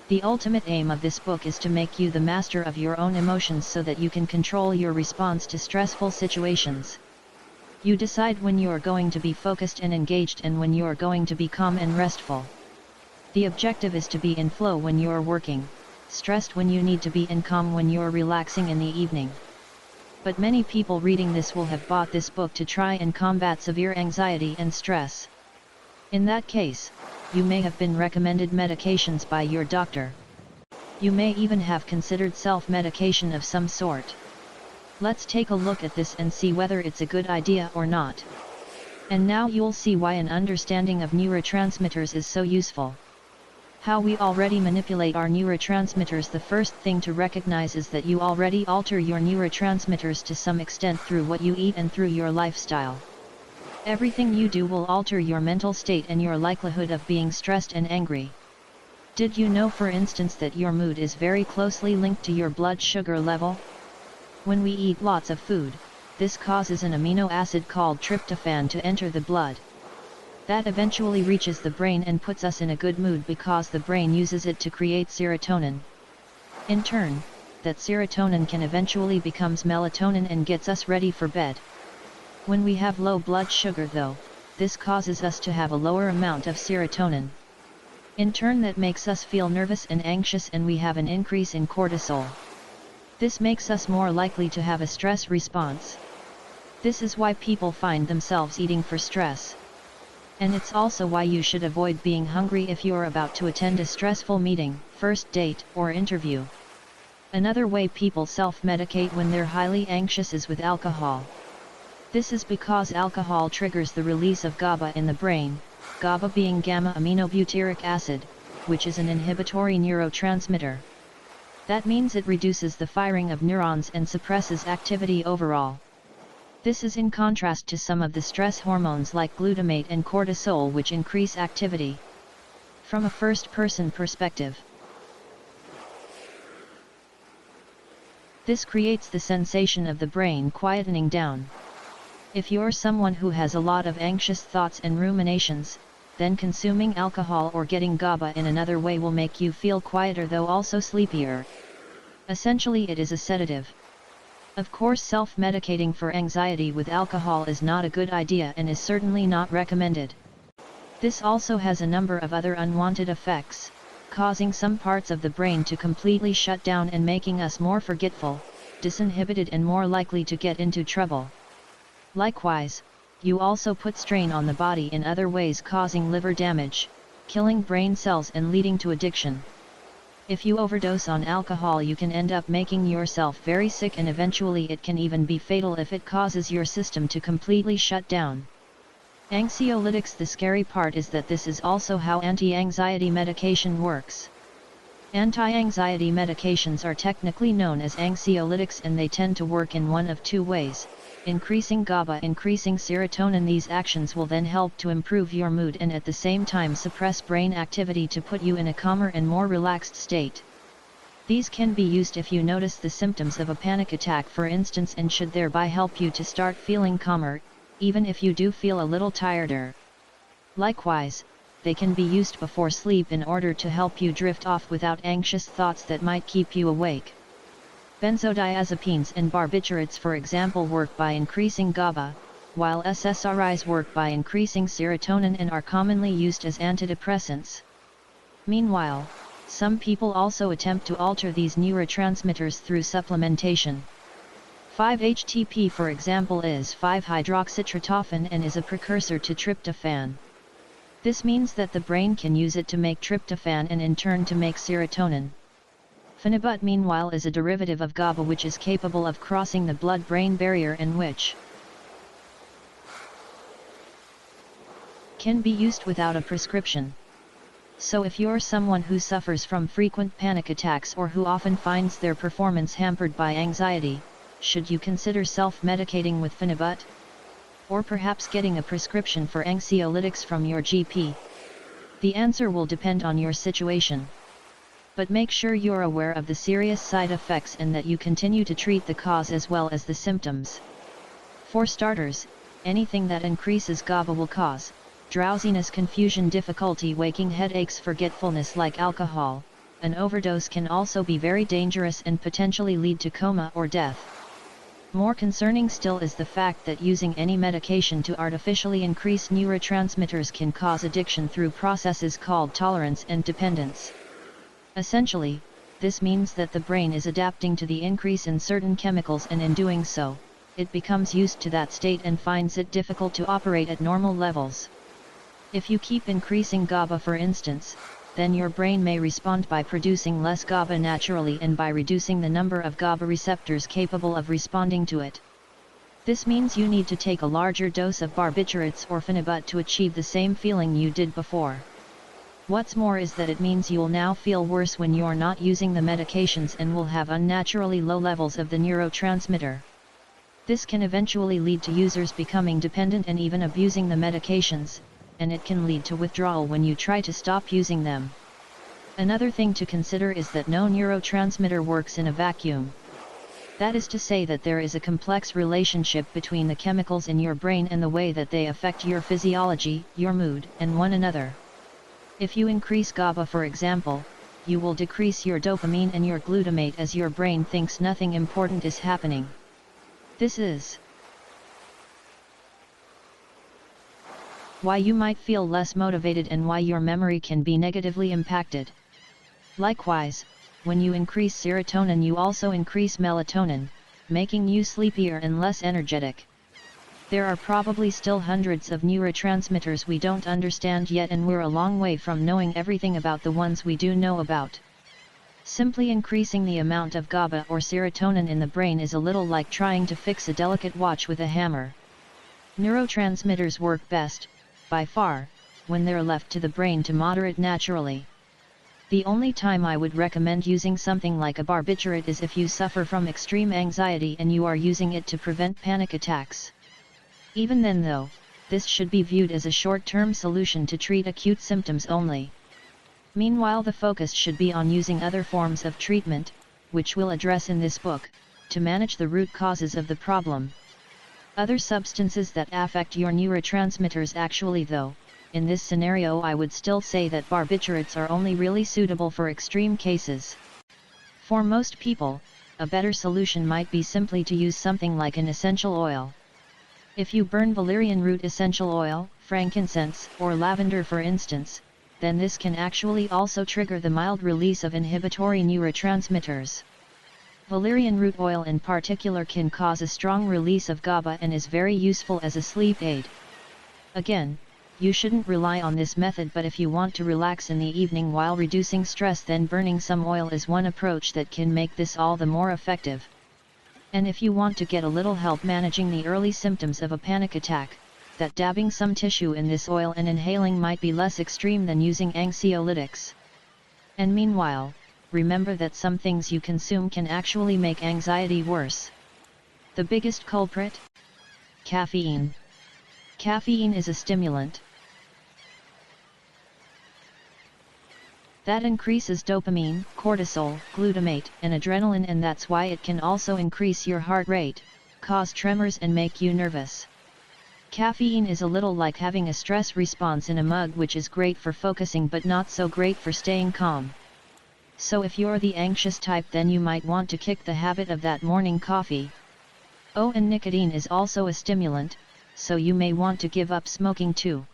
The ultimate aim of this book is to make you the master of your own emotions so that you can control your response to stressful situations. You decide when you are going to be focused and engaged and when you are going to be calm and restful. The objective is to be in flow when you are working, stressed when you need to be, and calm when you are relaxing in the evening. But many people reading this will have bought this book to try and combat severe anxiety and stress. In that case, you may have been recommended medications by your doctor. You may even have considered self-medication of some sort. Let's take a look at this and see whether it's a good idea or not. And now you'll see why an understanding of neurotransmitters is so useful. How we already manipulate our neurotransmitters. The first thing to recognize is that you already alter your neurotransmitters to some extent through what you eat and through your lifestyle. Everything you do will alter your mental state and your likelihood of being stressed and angry. Did you know, for instance, that your mood is very closely linked to your blood sugar level? When we eat lots of food, this causes an amino acid called tryptophan to enter the blood. That eventually reaches the brain and puts us in a good mood because the brain uses it to create serotonin. In turn, that serotonin can eventually becomes melatonin and gets us ready for bed. When we have low blood sugar though, this causes us to have a lower amount of serotonin. In turn, that makes us feel nervous and anxious, and we have an increase in cortisol. This makes us more likely to have a stress response. This is why people find themselves eating for stress. And it's also why you should avoid being hungry if you are about to attend a stressful meeting, first date, or interview. Another way people self-medicate when they're highly anxious is with alcohol. This is because alcohol triggers the release of GABA in the brain, GABA being gamma-aminobutyric acid, which is an inhibitory neurotransmitter. That means it reduces the firing of neurons and suppresses activity overall. This is in contrast to some of the stress hormones like glutamate and cortisol, which increase activity. From a first-person perspective, this creates the sensation of the brain quietening down. If you're someone who has a lot of anxious thoughts and ruminations, then consuming alcohol or getting GABA in another way will make you feel quieter, though also sleepier. Essentially, it is a sedative. Of course, self-medicating for anxiety with alcohol is not a good idea and is certainly not recommended. This also has a number of other unwanted effects, causing some parts of the brain to completely shut down and making us more forgetful, disinhibited, and more likely to get into trouble. Likewise, you also put strain on the body in other ways, causing liver damage, killing brain cells, and leading to addiction. If you overdose on alcohol, you can end up making yourself very sick, and eventually it can even be fatal if it causes your system to completely shut down. Anxiolytics. The scary part is that this is also how anti-anxiety medication works. Anti-anxiety medications are technically known as anxiolytics, and they tend to work in one of two ways: increasing GABA, increasing serotonin. These actions will then help to improve your mood and at the same time suppress brain activity to put you in a calmer and more relaxed state. These can be used if you notice the symptoms of a panic attack, for instance, and should thereby help you to start feeling calmer, even if you do feel a little tireder. Likewise, they can be used before sleep in order to help you drift off without anxious thoughts that might keep you awake. Benzodiazepines and barbiturates, for example, work by increasing GABA, while SSRIs work by increasing serotonin and are commonly used as antidepressants. Meanwhile, some people also attempt to alter these neurotransmitters through supplementation. 5-HTP, for example, is 5-hydroxytryptophan and is a precursor to tryptophan. This means that the brain can use it to make tryptophan and in turn to make serotonin. Phenibut, meanwhile, is a derivative of GABA which is capable of crossing the blood-brain barrier and which can be used without a prescription. So if you're someone who suffers from frequent panic attacks or who often finds their performance hampered by anxiety, should you consider self-medicating with Phenibut? Or perhaps getting a prescription for anxiolytics from your GP? The answer will depend on your situation. But make sure you're aware of the serious side effects and that you continue to treat the cause as well as the symptoms. For starters, anything that increases GABA will cause drowsiness, confusion, difficulty waking, headaches, forgetfulness like alcohol, an overdose can also be very dangerous and potentially lead to coma or death. More concerning still is the fact that using any medication to artificially increase neurotransmitters can cause addiction through processes called tolerance and dependence. Essentially, this means that the brain is adapting to the increase in certain chemicals, and in doing so, it becomes used to that state and finds it difficult to operate at normal levels. If you keep increasing GABA, for instance, then your brain may respond by producing less GABA naturally and by reducing the number of GABA receptors capable of responding to it. This means you need to take a larger dose of barbiturates or phenibut to achieve the same feeling you did before. What's more is that it means you'll now feel worse when you're not using the medications and will have unnaturally low levels of the neurotransmitter. This can eventually lead to users becoming dependent and even abusing the medications, and it can lead to withdrawal when you try to stop using them. Another thing to consider is that no neurotransmitter works in a vacuum. That is to say that there is a complex relationship between the chemicals in your brain and the way that they affect your physiology, your mood, and one another. If you increase GABA, for example, you will decrease your dopamine and your glutamate as your brain thinks nothing important is happening. This is why you might feel less motivated and why your memory can be negatively impacted. Likewise, when you increase serotonin, you also increase melatonin, making you sleepier and less energetic. There are probably still hundreds of neurotransmitters we don't understand yet, and we're a long way from knowing everything about the ones we do know about. Simply increasing the amount of GABA or serotonin in the brain is a little like trying to fix a delicate watch with a hammer. Neurotransmitters work best, by far, when they're left to the brain to moderate naturally. The only time I would recommend using something like a barbiturate is if you suffer from extreme anxiety and you are using it to prevent panic attacks. Even then though, this should be viewed as a short-term solution to treat acute symptoms only. Meanwhile, the focus should be on using other forms of treatment, which we'll address in this book, to manage the root causes of the problem. Other substances that affect your neurotransmitters actually, though, in this scenario I would still say that barbiturates are only really suitable for extreme cases. For most people, a better solution might be simply to use something like an essential oil. If you burn valerian root essential oil, frankincense, or lavender for instance, then this can actually also trigger the mild release of inhibitory neurotransmitters. Valerian root oil in particular can cause a strong release of GABA and is very useful as a sleep aid. Again, you shouldn't rely on this method, but if you want to relax in the evening while reducing stress, then burning some oil is one approach that can make this all the more effective. And if you want to get a little help managing the early symptoms of a panic attack, that dabbing some tissue in this oil and inhaling might be less extreme than using anxiolytics. And meanwhile, remember that some things you consume can actually make anxiety worse. The biggest culprit? Caffeine. Caffeine is a stimulant that increases dopamine, cortisol, glutamate, and adrenaline, and that's why it can also increase your heart rate, cause tremors, and make you nervous. Caffeine is a little like having a stress response in a mug, which is great for focusing but not so great for staying calm. So if you're the anxious type, then you might want to kick the habit of that morning coffee. Oh, and nicotine is also a stimulant, so you may want to give up smoking too.